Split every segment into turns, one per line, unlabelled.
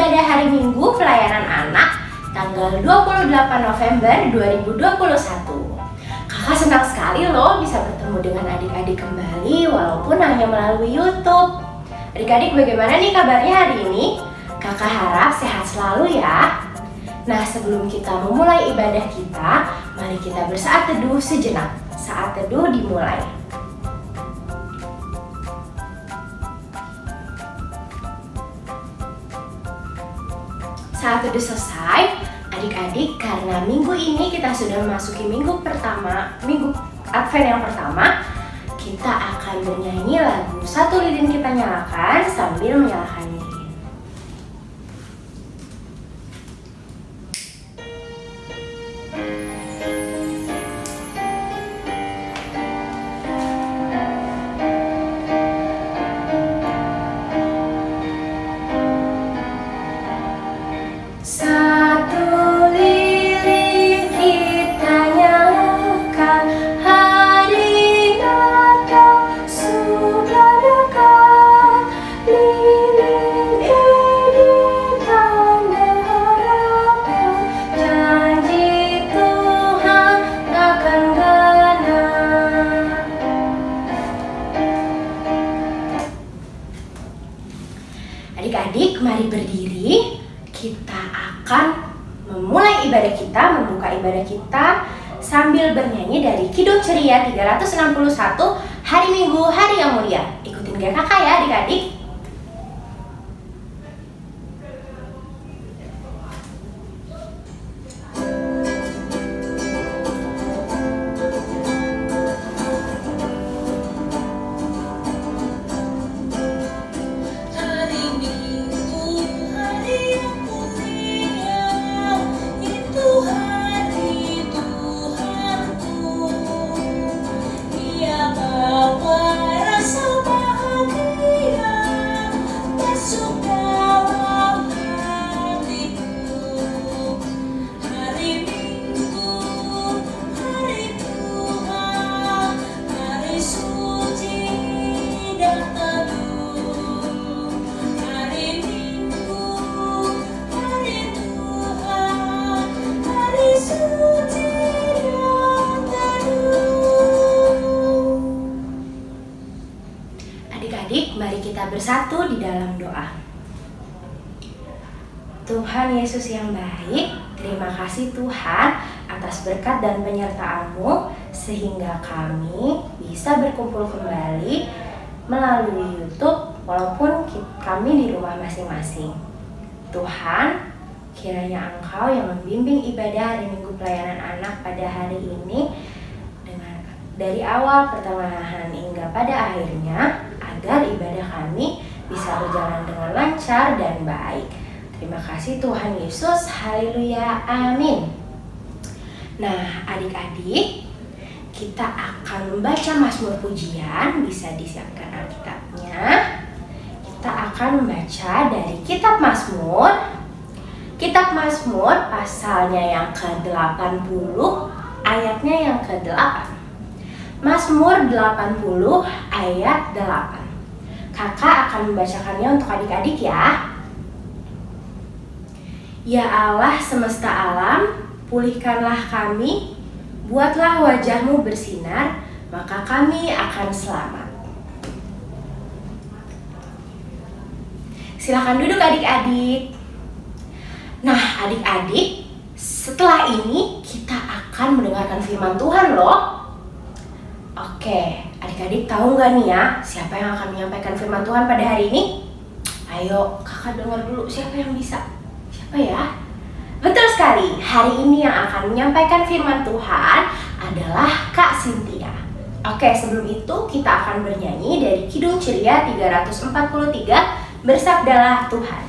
ibadah hari Minggu pelayanan anak tanggal 28 November 2021. Kakak senang sekali loh bisa bertemu dengan adik-adik kembali walaupun hanya melalui YouTube. Adik-adik bagaimana nih kabarnya hari ini? Kakak harap sehat selalu ya. Nah, sebelum kita memulai ibadah kita, mari kita bersaat teduh sejenak. Saat teduh dimulai. Saat teduh selesai, adik-adik, karena minggu ini kita sudah memasuki minggu Advent yang pertama, kita akan bernyanyi lagu Satu Lilin Kita Nyalakan sambil menyalakan lilin. Adik-adik, mari berdiri. Kita akan memulai ibadah kita, membuka ibadah kita sambil bernyanyi dari Kidung Ceria 361 Hari Minggu, Hari yang Mulia. Ikutin gak kakak ya adik-adik? Adik-adik, mari kita bersatu di dalam doa. Tuhan Yesus yang baik, terima kasih Tuhan atas berkat dan penyertaan-Mu sehingga kami bisa berkumpul kembali melalui YouTube walaupun kami di rumah masing-masing. Tuhan, kiranya Engkau yang membimbing ibadah hari Minggu pelayanan anak pada hari ini dari awal pertengahan hingga pada akhirnya, agar ibadah kami bisa berjalan dengan lancar dan baik. Terima kasih Tuhan Yesus, haleluya, amin. Nah adik-adik, kita akan membaca Mazmur Pujian, bisa disiapkan Alkitabnya. Kita akan membaca dari Kitab Mazmur. Kitab Mazmur pasalnya yang ke-80, ayatnya yang ke-8. Mazmur 80 ayat 8. Kakak akan membacakannya untuk adik-adik ya. Ya Allah semesta alam, pulihkanlah kami, buatlah wajah-Mu bersinar, maka kami akan selamat. Silakan duduk adik-adik. Nah adik-adik, setelah ini kita akan mendengarkan firman Tuhan loh. Oke, adik-adik tahu nggak nih ya siapa yang akan menyampaikan firman Tuhan pada hari ini? Ayo kakak dengar dulu siapa yang bisa. Siapa ya? Betul sekali, hari ini yang akan menyampaikan firman Tuhan adalah Kak Cynthia. Oke, sebelum itu kita akan bernyanyi dari Kidung Ceria 343, Bersabdalah Tuhan.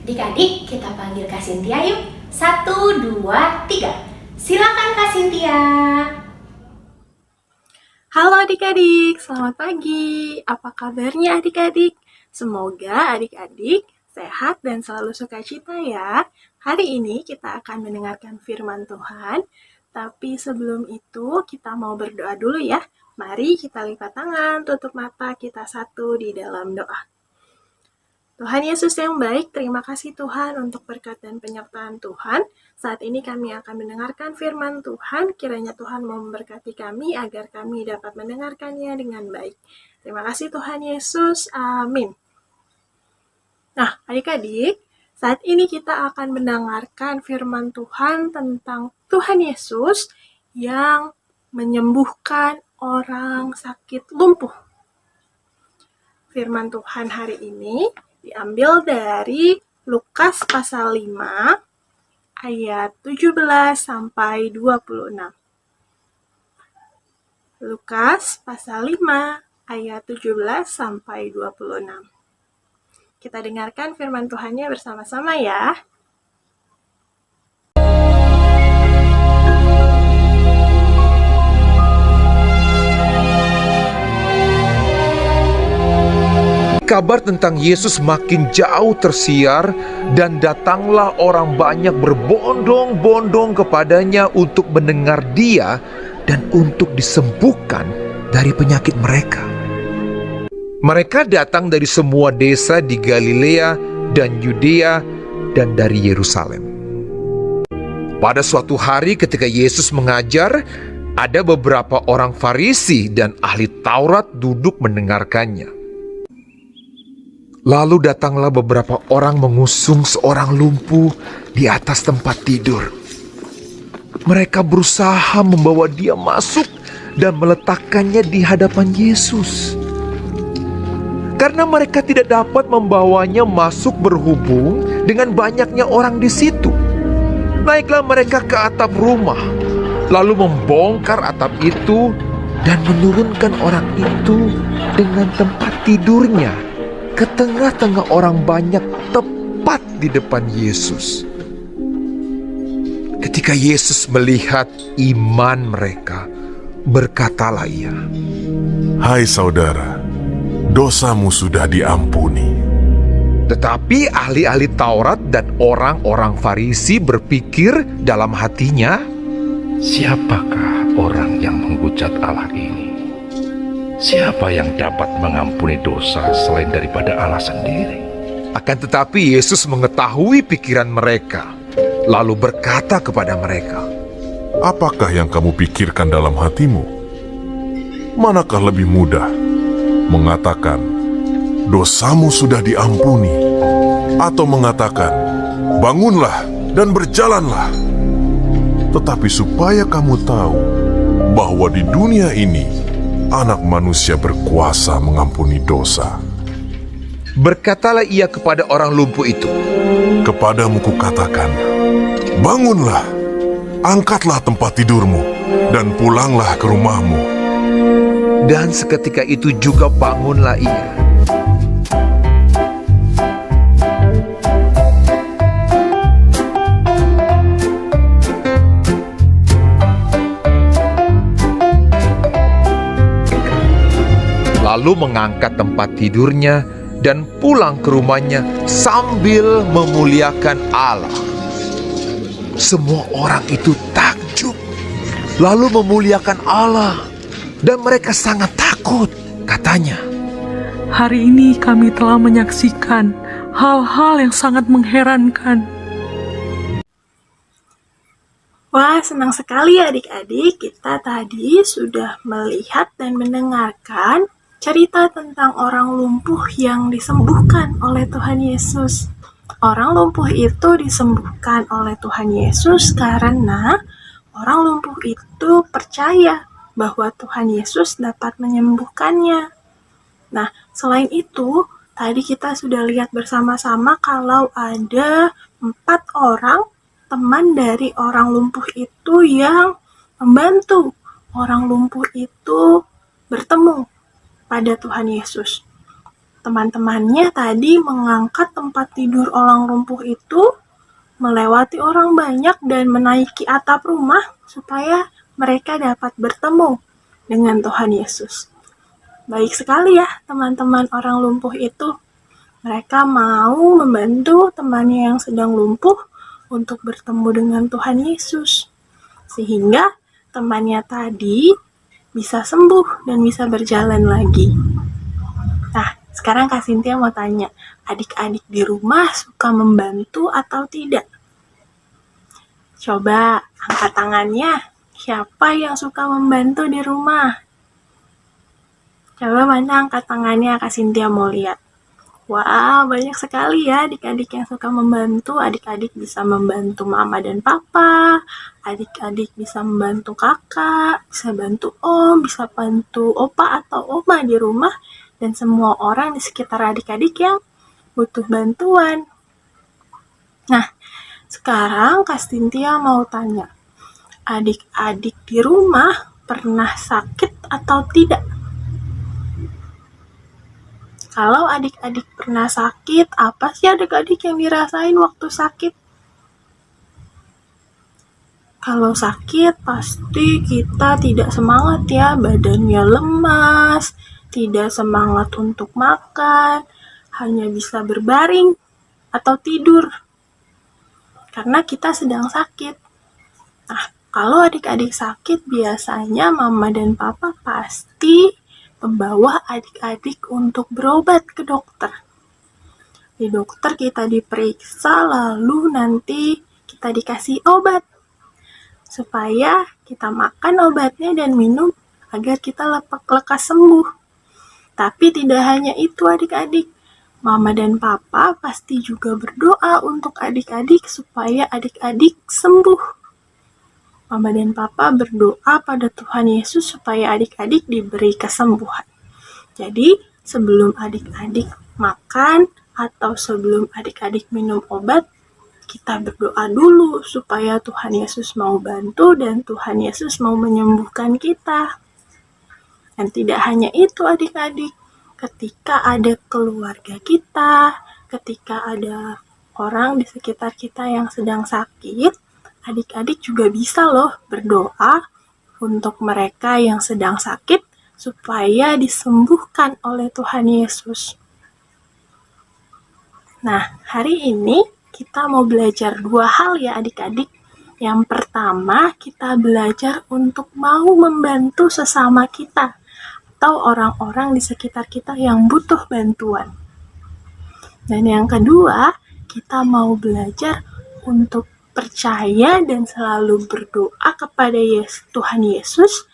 Adik-adik, kita panggil Kak Cynthia yuk. 1, 2, 3. Silakan Kak Cynthia.
Halo adik-adik, selamat pagi. Apa kabarnya adik-adik? Semoga adik-adik sehat dan selalu sukacita ya. Hari ini kita akan mendengarkan firman Tuhan. Tapi sebelum itu kita mau berdoa dulu ya. Mari kita lipat tangan, tutup mata kita satu di dalam doa. Tuhan Yesus yang baik, terima kasih Tuhan untuk berkat dan penyertaan Tuhan. Saat ini kami akan mendengarkan firman Tuhan, kiranya Tuhan mau memberkati kami agar kami dapat mendengarkannya dengan baik. Terima kasih Tuhan Yesus, amin. Nah, adik-adik, saat ini kita akan mendengarkan firman Tuhan tentang Tuhan Yesus yang menyembuhkan orang sakit lumpuh. Firman Tuhan hari ini diambil dari Lukas pasal 5 ayat 17 sampai 26. Lukas pasal 5 ayat 17 sampai 26. Kita dengarkan firman Tuhannya bersama-sama ya.
Kabar tentang Yesus makin jauh tersiar dan datanglah orang banyak berbondong-bondong kepadanya untuk mendengar Dia dan untuk disembuhkan dari penyakit mereka. Mereka datang dari semua desa di Galilea dan Yudea dan dari Yerusalem. Pada suatu hari ketika Yesus mengajar, ada beberapa orang Farisi dan ahli Taurat duduk mendengarkannya. Lalu datanglah beberapa orang mengusung seorang lumpuh di atas tempat tidur. Mereka berusaha membawa dia masuk dan meletakkannya di hadapan Yesus. Karena mereka tidak dapat membawanya masuk berhubung dengan banyaknya orang di situ. Naiklah mereka ke atap rumah, lalu membongkar atap itu dan menurunkan orang itu dengan tempat tidurnya ke tengah-tengah orang banyak tepat di depan Yesus. Ketika Yesus melihat iman mereka, berkatalah Ia,
"Hai saudara, dosamu sudah diampuni."
Tetapi ahli-ahli Taurat dan orang-orang Farisi berpikir dalam hatinya,
"Siapakah orang yang menghujat Allah ini? Siapa yang dapat mengampuni dosa selain daripada Allah sendiri?"
Akan tetapi Yesus mengetahui pikiran mereka, lalu berkata kepada mereka,
Apakah yang kamu pikirkan dalam hatimu? Manakah lebih mudah mengatakan, "Dosamu sudah diampuni," atau mengatakan, "Bangunlah dan berjalanlah"? Tetapi supaya kamu tahu bahwa di dunia ini Anak manusia berkuasa mengampuni dosa.
Berkatalah Ia kepada orang lumpuh itu,
Kepadamu kukatakan, bangunlah, angkatlah tempat tidurmu, dan pulanglah ke rumahmu.
dan seketika itu juga bangunlah ia. Lalu mengangkat tempat tidurnya dan pulang ke rumahnya sambil memuliakan Allah. Semua orang itu takjub, lalu memuliakan Allah, dan mereka sangat takut. Katanya,
"Hari ini kami telah menyaksikan hal-hal yang sangat mengherankan."
Wah, senang sekali adik-adik, kita tadi sudah melihat dan mendengarkan cerita tentang orang lumpuh yang disembuhkan oleh Tuhan Yesus. Orang lumpuh itu disembuhkan oleh Tuhan Yesus karena orang lumpuh itu percaya bahwa Tuhan Yesus dapat menyembuhkannya. Nah, selain itu, tadi kita sudah lihat bersama-sama kalau ada 4 orang teman dari orang lumpuh itu yang membantu orang lumpuh itu bertemu pada Tuhan Yesus. teman-temannya tadi mengangkat tempat tidur orang lumpuh itu, melewati orang banyak dan menaiki atap rumah supaya mereka dapat bertemu dengan Tuhan Yesus. Baik sekali ya teman-teman orang lumpuh itu. Mereka mau membantu temannya yang sedang lumpuh untuk bertemu dengan Tuhan Yesus. Sehingga temannya tadi bisa sembuh dan bisa berjalan lagi. Nah, sekarang Kak Cynthia mau tanya, adik-adik di rumah suka membantu atau tidak? Coba angkat tangannya. Siapa yang suka membantu di rumah? Coba mana angkat tangannya, Kak Cynthia mau lihat. Wah, banyak sekali ya adik-adik yang suka membantu. Adik-adik bisa membantu mama dan papa, adik-adik bisa membantu kakak, bisa bantu om, bisa bantu opa atau oma di rumah, dan semua orang di sekitar adik-adik yang butuh bantuan. Nah, sekarang Kak Cynthia mau tanya, adik-adik di rumah pernah sakit atau tidak? Kalau adik-adik pernah sakit, apa sih adik-adik yang dirasain waktu sakit? Kalau sakit, pasti kita tidak semangat ya, badannya lemas, tidak semangat untuk makan, hanya bisa berbaring atau tidur, karena kita sedang sakit. Nah, kalau adik-adik sakit, biasanya mama dan papa pasti membawa adik-adik untuk berobat ke dokter. Di dokter kita diperiksa, lalu nanti kita dikasih obat supaya kita makan obatnya dan minum agar kita lekas sembuh. Tapi tidak hanya itu adik-adik, mama dan papa pasti juga berdoa untuk adik-adik supaya adik-adik sembuh. Mama dan papa berdoa pada Tuhan Yesus supaya adik-adik diberi kesembuhan. Jadi, sebelum adik-adik makan atau sebelum adik-adik minum obat, kita berdoa dulu supaya Tuhan Yesus mau bantu dan Tuhan Yesus mau menyembuhkan kita. Dan tidak hanya itu adik-adik, ketika ada keluarga kita, ketika ada orang di sekitar kita yang sedang sakit, adik-adik juga bisa loh berdoa untuk mereka yang sedang sakit supaya disembuhkan oleh Tuhan Yesus. Nah, hari ini kita mau belajar 2 hal ya adik-adik. Yang pertama, kita belajar untuk mau membantu sesama kita atau orang-orang di sekitar kita yang butuh bantuan. Dan yang kedua, kita mau belajar untuk percaya dan selalu berdoa kepada Tuhan Yesus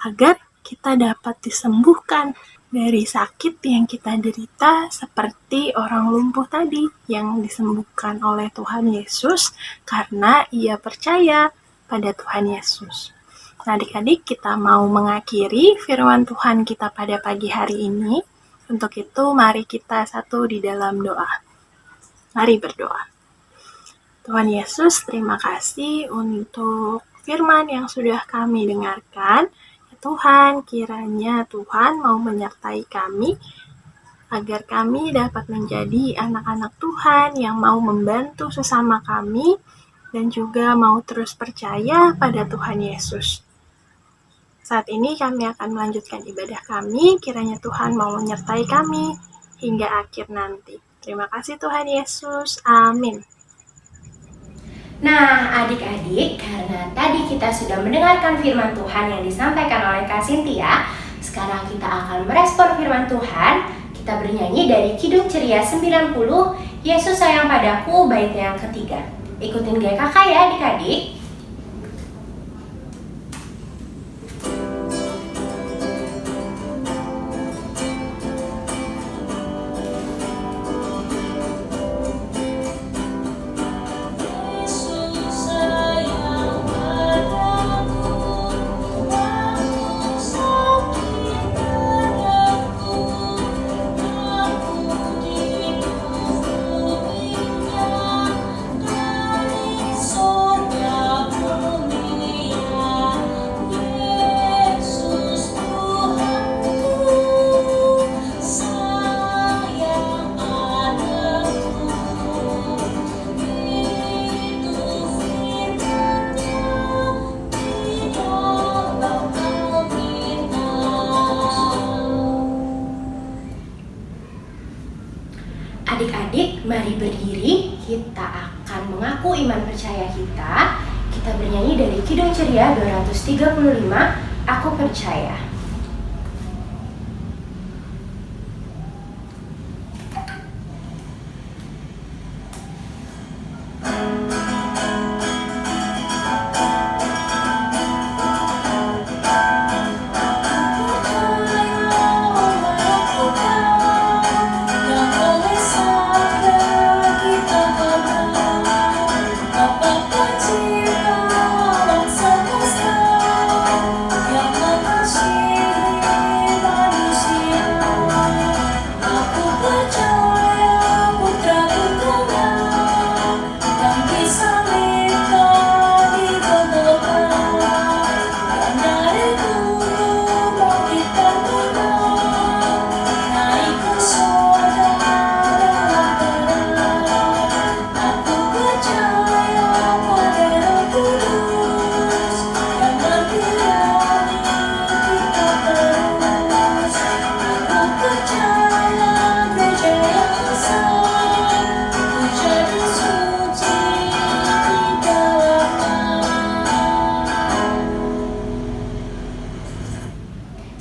agar kita dapat disembuhkan dari sakit yang kita derita, seperti orang lumpuh tadi yang disembuhkan oleh Tuhan Yesus karena ia percaya pada Tuhan Yesus. Nah, adik-adik, kita mau mengakhiri firman Tuhan kita pada pagi hari ini. Untuk itu, mari kita satu di dalam doa. Mari berdoa. Tuhan Yesus, terima kasih untuk firman yang sudah kami dengarkan. Ya Tuhan, kiranya Tuhan mau menyertai kami agar kami dapat menjadi anak-anak Tuhan yang mau membantu sesama kami dan juga mau terus percaya pada Tuhan Yesus. Saat ini kami akan melanjutkan ibadah kami, kiranya Tuhan mau menyertai kami hingga akhir nanti. Terima kasih Tuhan Yesus, amin.
Nah, adik-adik, karena tadi kita sudah mendengarkan firman Tuhan yang disampaikan oleh Kak Cynthia, sekarang kita akan merespon firman Tuhan. Kita bernyanyi dari Kidung Ceria 90, Yesus Sayang Padaku, bait yang ketiga. Ikutin gaya kakak ya adik-adik.
Surga
Adik-adik, mari berdiri, kita akan mengaku iman percaya kita. Kita bernyanyi dari Kidung Ceria 235, Aku Percaya.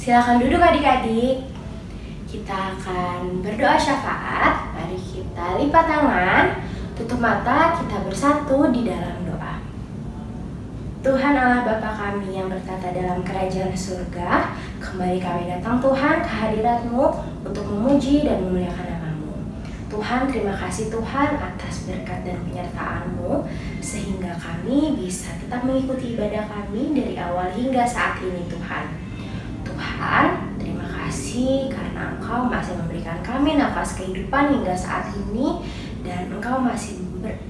Silakan duduk adik-adik. Kita akan berdoa syafaat. Mari kita lipat tangan, tutup mata, kita bersatu di dalam doa. Tuhan Allah Bapa kami yang bertata dalam kerajaan surga, kembali kami datang Tuhan ke hadirat-Mu untuk memuji dan memuliakan nama-Mu. Tuhan, terima kasih Tuhan atas berkat dan penyertaan-Mu, sehingga kami bisa tetap mengikuti ibadah kami dari awal hingga saat ini Tuhan. Tuhan, terima kasih karena Engkau masih memberikan kami nafas kehidupan hingga saat ini, dan Engkau masih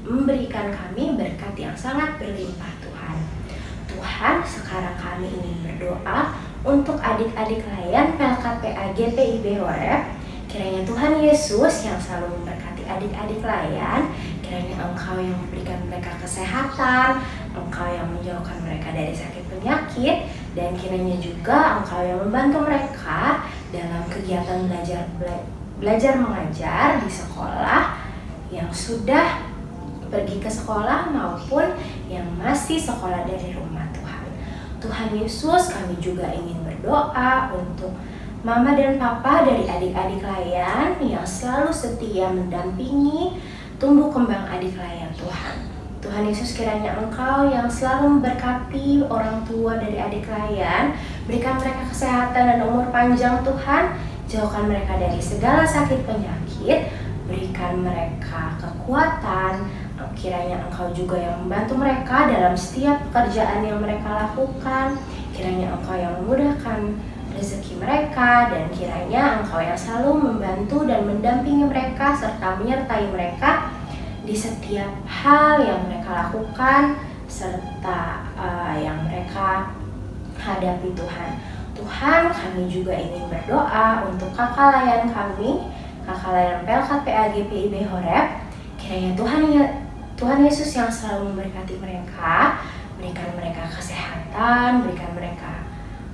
memberikan kami berkat yang sangat berlimpah Tuhan. Tuhan, sekarang kami ingin berdoa untuk adik-adik layan PLKPA GPIB Horeb. Kiranya Tuhan Yesus yang selalu memberkati adik-adik layan, kiranya Engkau yang memberikan mereka kesehatan, Engkau yang menjauhkan mereka dari sakit penyakit, dan kiranya juga Engkau yang membantu mereka dalam kegiatan belajar mengajar di sekolah, yang sudah pergi ke sekolah maupun yang masih sekolah dari rumah Tuhan. Tuhan Yesus, kami juga ingin berdoa untuk Mama dan Papa dari adik-adik layan yang selalu setia mendampingi tumbuh kembang adik layan Tuhan. Tuhan Yesus, kiranya Engkau yang selalu memberkati orang tua dari adik layan, berikan mereka kesehatan dan umur panjang Tuhan, jauhkan mereka dari segala sakit penyakit, berikan mereka kekuatan. Kiranya Engkau juga yang membantu mereka dalam setiap pekerjaan yang mereka lakukan, kiranya Engkau yang memudahkan rezeki mereka, dan kiranya Engkau yang selalu membantu dan mendampingi mereka serta menyertai mereka di setiap hal yang mereka lakukan serta yang mereka hadapi Tuhan. Tuhan, kami juga ingin berdoa untuk kakak layan kami, kakak layan PLKPA GPIB Horeb. Kiranya Tuhan Yesus yang selalu memberkati mereka, berikan mereka kesehatan, berikan mereka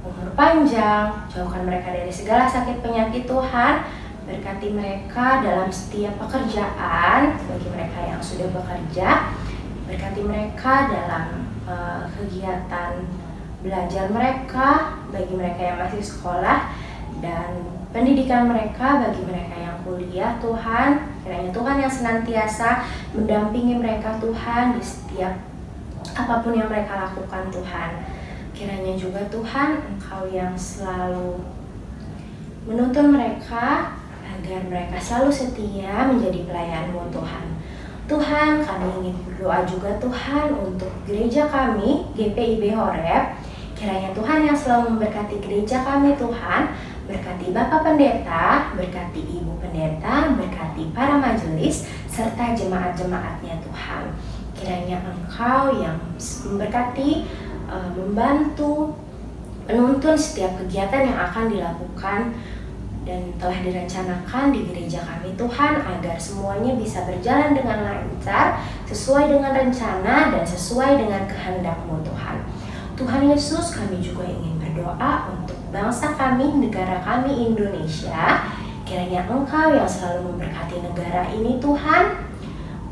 umur panjang, jauhkan mereka dari segala sakit penyakit Tuhan. Berkati mereka dalam setiap pekerjaan, bagi mereka yang sudah bekerja, berkati mereka dalam kegiatan belajar mereka, bagi mereka yang masih sekolah, dan pendidikan mereka bagi mereka yang kuliah Tuhan. Kiranya Tuhan yang senantiasa mendampingi mereka Tuhan di setiap apapun yang mereka lakukan Tuhan. Kiranya juga Tuhan Engkau yang selalu menuntun mereka agar mereka selalu setia menjadi pelayan-Mu Tuhan. Tuhan, kami ingin berdoa juga Tuhan untuk gereja kami, GPIB Horeb. Kiranya Tuhan yang selalu memberkati gereja kami Tuhan, berkati Bapak Pendeta, berkati Ibu Pendeta, berkati para majelis, serta jemaat-jemaatnya Tuhan. Kiranya Engkau yang memberkati, membantu, menuntun setiap kegiatan yang akan dilakukan dan telah direncanakan di gereja kami Tuhan, agar semuanya bisa berjalan dengan lancar, sesuai dengan rencana dan sesuai dengan kehendak-Mu Tuhan. Tuhan Yesus, kami juga ingin berdoa untuk bangsa kami, negara kami Indonesia. Kiranya Engkau yang selalu memberkati negara ini Tuhan.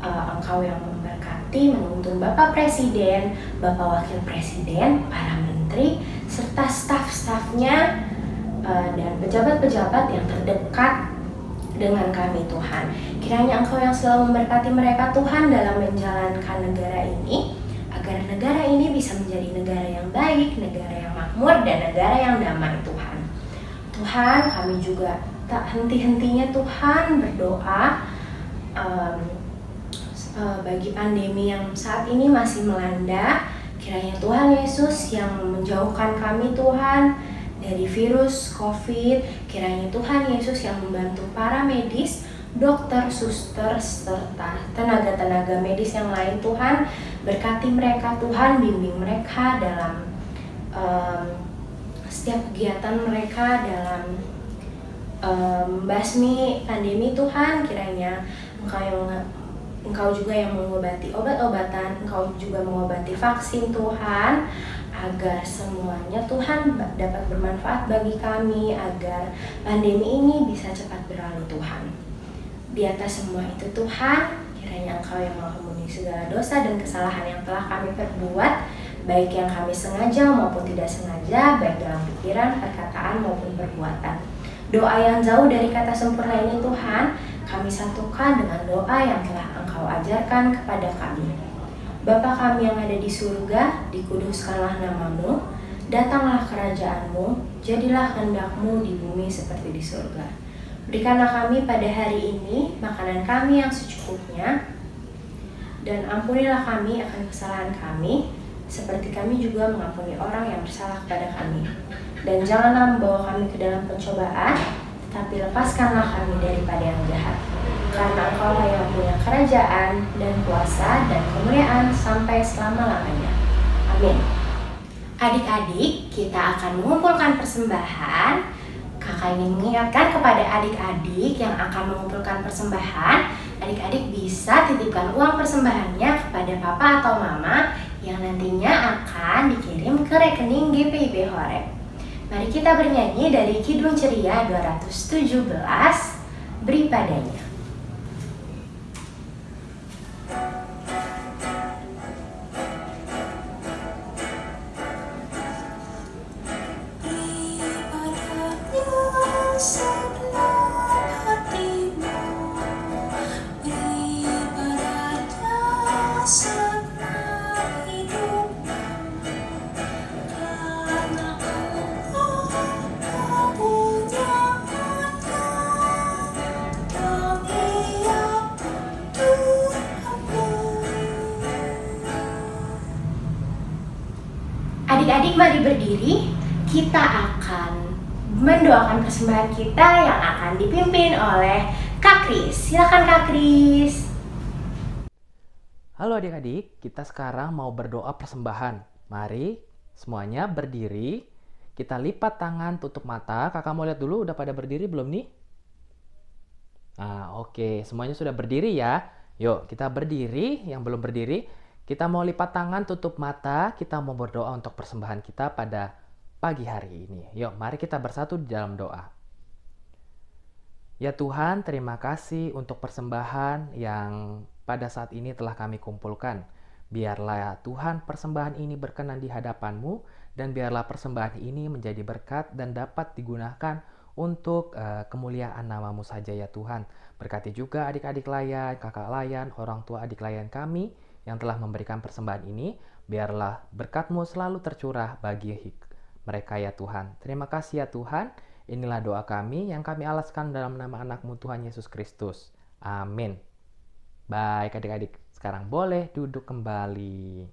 Engkau yang memberkati menuntun Bapak Presiden, Bapak Wakil Presiden, para menteri, serta staf-stafnya dan pejabat-pejabat yang terdekat dengan kami Tuhan. Kiranya Engkau yang selalu memberkati mereka Tuhan dalam menjalankan negara ini, agar negara ini bisa menjadi negara yang baik, negara yang makmur, dan negara yang damai Tuhan. Tuhan, kami juga tak henti-hentinya Tuhan berdoa bagi pandemi yang saat ini masih melanda. Kiranya Tuhan Yesus yang menjauhkan kami Tuhan dari virus COVID. Kiranya Tuhan Yesus yang membantu para medis, dokter, suster, serta tenaga-tenaga medis yang lain Tuhan. Berkati mereka Tuhan, bimbing mereka dalam setiap kegiatan mereka dalam membasmi pandemi Tuhan. Kiranya Engkau juga yang mengobati obat-obatan, Engkau juga mengobati vaksin Tuhan, agar semuanya Tuhan dapat bermanfaat bagi kami, agar pandemi ini bisa cepat berlalu Tuhan. Di atas semua itu Tuhan, kiranya Engkau yang mengampuni segala dosa dan kesalahan yang telah kami perbuat, baik yang kami sengaja maupun tidak sengaja, baik dalam pikiran, perkataan maupun perbuatan. Doa yang jauh dari kata sempurna ini Tuhan, kami satukan dengan doa yang telah Engkau ajarkan kepada kami. Bapa kami yang ada di surga, dikuduskanlah nama-Mu, datanglah kerajaan-Mu, jadilah kehendak-Mu di bumi seperti di surga. Berikanlah kami pada hari ini makanan kami yang secukupnya, dan ampunilah kami akan kesalahan kami, seperti kami juga mengampuni orang yang bersalah kepada kami. Dan janganlah membawa kami ke dalam pencobaan, tetapi lepaskanlah kami daripada yang jahat. Karena Engkau yang punya kerajaan dan kuasa dan kemuliaan sampai selama-lamanya. Amin. Adik-adik, kita akan mengumpulkan persembahan. Kakak ingin mengingatkan kepada adik-adik yang akan mengumpulkan persembahan, adik-adik bisa titipkan uang persembahannya kepada papa atau mama yang nantinya akan dikirim ke rekening GPIB Horeb. Mari kita bernyanyi dari Kidung Ceria 217, Beri Padanya. Adik-adik mari berdiri, kita akan mendoakan persembahan kita yang akan dipimpin oleh Kak Kris. Silakan Kak Kris.
Halo adik-adik, kita sekarang mau berdoa persembahan. Mari semuanya berdiri, kita lipat tangan, tutup mata. Kakak mau lihat dulu udah pada berdiri belum nih? Nah, oke, semuanya sudah berdiri ya. Yuk, kita berdiri, yang belum berdiri. Kita mau lipat tangan, tutup mata, kita mau berdoa untuk persembahan kita pada pagi hari ini. Yuk, mari kita bersatu di dalam doa. Ya Tuhan, terima kasih untuk persembahan yang pada saat ini telah kami kumpulkan. Biarlah Tuhan persembahan ini berkenan di hadapan-Mu, dan biarlah persembahan ini menjadi berkat dan dapat digunakan untuk kemuliaan nama-Mu saja ya Tuhan. Berkati juga adik-adik layan, kakak layan, orang tua adik layan kami, yang telah memberikan persembahan ini, biarlah berkat-Mu selalu tercurah bagi mereka ya Tuhan. Terima kasih ya Tuhan, inilah doa kami yang kami alaskan dalam nama anak-Mu Tuhan Yesus Kristus. Amin. Baik adik-adik, sekarang boleh duduk kembali.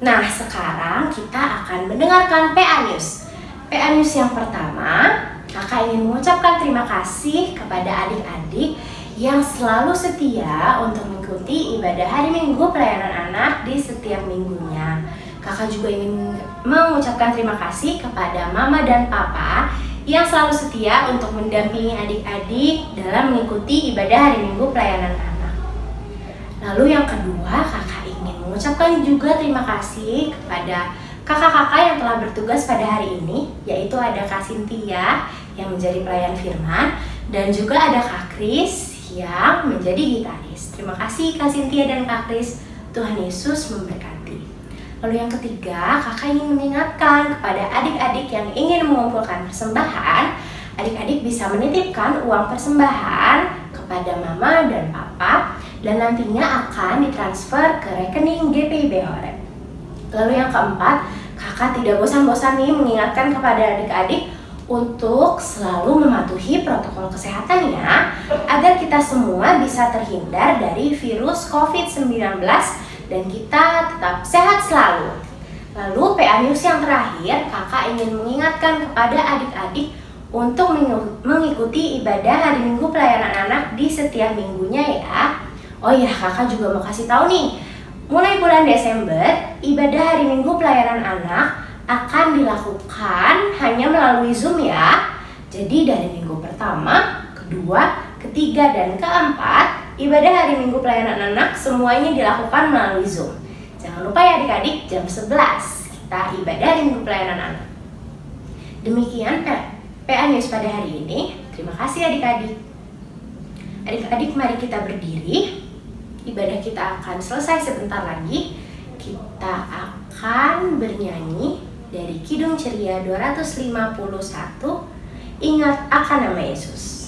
Nah, sekarang kita akan mendengarkan PA News. PA News yang pertama, kakak ingin mengucapkan terima kasih kepada adik-adik yang selalu setia untuk mengikuti ibadah hari Minggu pelayanan anak di setiap minggunya. Kakak juga ingin mengucapkan terima kasih kepada mama dan papa yang selalu setia untuk mendampingi adik-adik dalam mengikuti ibadah hari Minggu pelayanan anak. Lalu yang kedua, kakak ingin mengucapkan juga terima kasih kepada kakak-kakak yang telah bertugas pada hari ini, yaitu ada Kak Cynthia yang menjadi pelayan firman, dan juga ada Kak Kris yang menjadi gitaris. Terima kasih Kak Cynthia dan Kak Kris. Tuhan Yesus memberkati. Lalu yang ketiga, kakak ingin mengingatkan kepada adik-adik yang ingin mengumpulkan persembahan, adik-adik bisa menitipkan uang persembahan kepada mama dan papa, dan nantinya akan ditransfer ke rekening GPIB Horeb. Lalu yang keempat, kakak tidak bosan-bosan nih mengingatkan kepada adik-adik untuk selalu mematuhi protokol kesehatannya agar kita semua bisa terhindar dari virus COVID-19 dan kita tetap sehat selalu. Lalu PA News yang terakhir, kakak ingin mengingatkan kepada adik-adik untuk mengikuti ibadah hari Minggu pelayanan anak di setiap minggunya ya. Oh iya, kakak juga mau kasih tahu nih, mulai bulan Desember, ibadah hari Minggu pelayanan anak akan dilakukan hanya melalui Zoom ya. Jadi dari minggu pertama, kedua, ketiga, dan keempat, ibadah hari Minggu pelayanan anak semuanya dilakukan melalui Zoom. Jangan lupa ya adik-adik, jam 11 kita ibadah hari Minggu pelayanan anak. Demikian PA News pada hari ini. Terima kasih adik-adik. Adik-adik, mari kita berdiri. Ibadah kita akan selesai sebentar lagi. Kita akan bernyanyi dari Kidung Ceria 251, Ingat Akan Nama Yesus.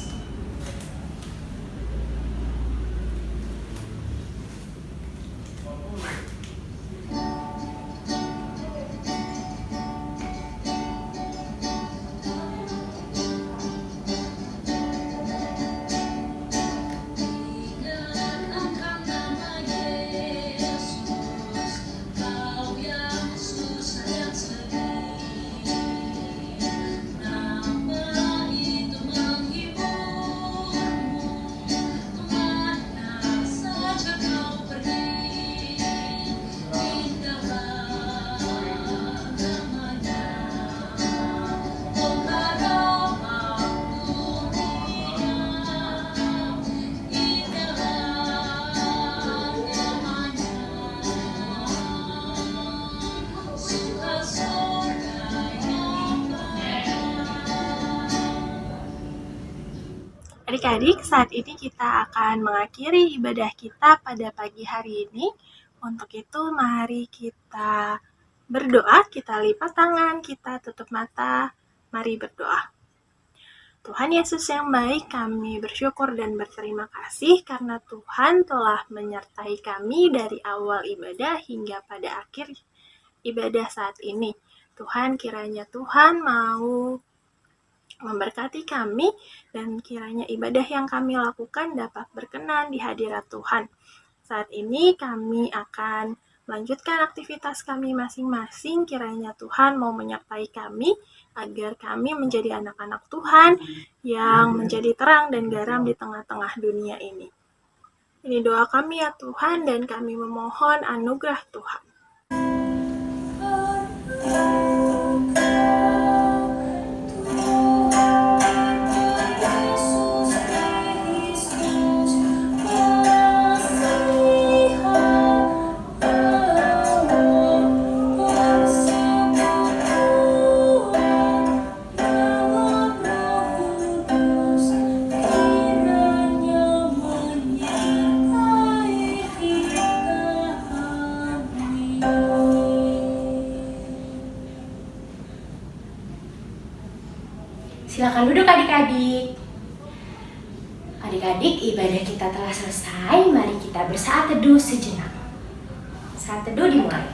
Adik-adik, saat ini kita akan mengakhiri ibadah kita pada pagi hari ini. Untuk itu, mari kita berdoa, kita lipat tangan, kita tutup mata, mari berdoa. Tuhan Yesus yang baik, kami bersyukur dan berterima kasih karena Tuhan telah menyertai kami dari awal ibadah hingga pada akhir ibadah saat ini. Tuhan, kiranya Tuhan mau memberkati kami dan kiranya ibadah yang kami lakukan dapat berkenan di hadirat Tuhan. Saat ini kami akan melanjutkan aktivitas kami masing-masing. Kiranya Tuhan mau menyertai kami agar kami menjadi anak-anak Tuhan yang menjadi terang dan garam di tengah-tengah dunia ini. Ini doa kami ya Tuhan, dan kami memohon anugerah Tuhan.
Silakan duduk adik-adik. Adik-adik, ibadah kita telah selesai. Mari kita bersaat teduh sejenak. Saat teduh dimulai.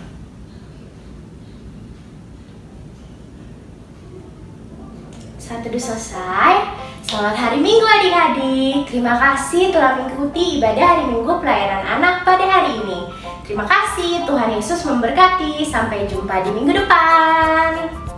Saat teduh selesai. Selamat hari Minggu adik-adik. Terima kasih telah mengikuti ibadah hari Minggu pelayanan anak pada hari ini. Terima kasih, Tuhan Yesus memberkati. Sampai jumpa di minggu depan.